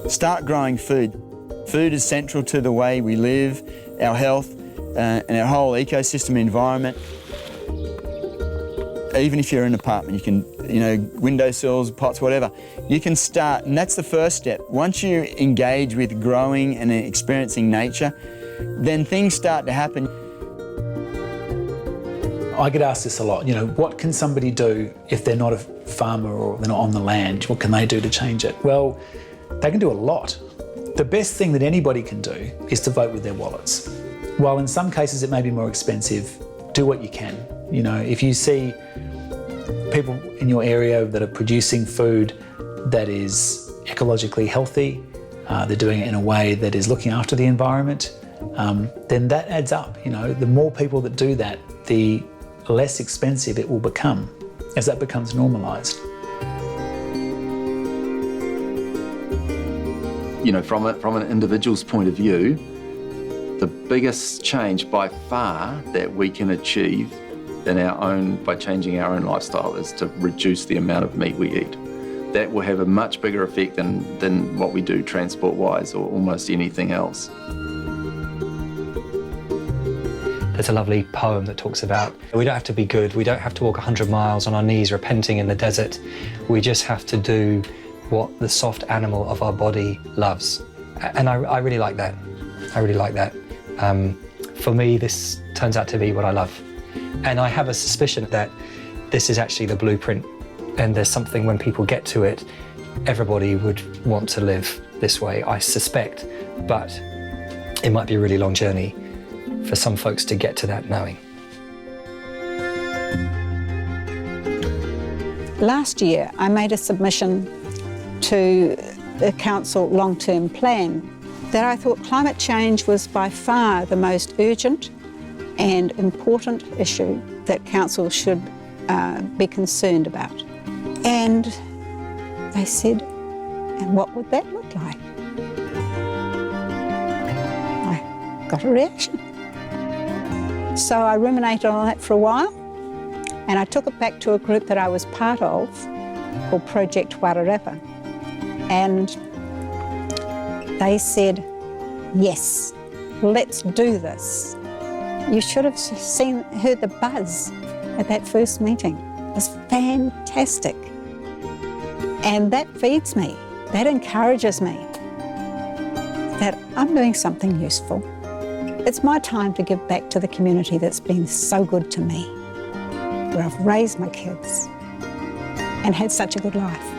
Start growing food. Food is central to the way we live, our health, and our whole ecosystem environment. Even if you're in an apartment, you can, windowsills, pots, whatever, you can start, and that's the first step. Once you engage with growing and experiencing nature, then things start to happen. I get asked this a lot, what can somebody do if they're not a farmer or they're not on the land? What can they do to change it? Well, they can do a lot. The best thing that anybody can do is to vote with their wallets. While in some cases it may be more expensive, do what you can. If you see people in your area that are producing food that is ecologically healthy, they're doing it in a way that is looking after the environment, then that adds up. The more people that do that, the less expensive it will become as that becomes normalised. From an individual's point of view, the biggest change by far that we can achieve by changing our own lifestyle is to reduce the amount of meat we eat. That will have a much bigger effect than what we do transport-wise or almost anything else. There's a lovely poem that talks about we don't have to be good, we don't have to walk 100 miles on our knees repenting in the desert. We just have to do what the soft animal of our body loves. And I really like that. I really like that. For me, this turns out to be what I love. And I have a suspicion that this is actually the blueprint, and there's something when people get to it, everybody would want to live this way, I suspect, but it might be a really long journey for some folks to get to that knowing. Last year, I made a submission to the Council long-term plan that I thought climate change was by far the most urgent and important issue that Council should be concerned about. And they said, and what would that look like? I got a reaction. So I ruminated on that for a while, and I took it back to a group that I was part of called Project Wairarapa. And they said, yes, let's do this. You should have heard the buzz at that first meeting. It was fantastic. And that feeds me, that encourages me, that I'm doing something useful. It's my time to give back to the community that's been so good to me, where I've raised my kids and had such a good life.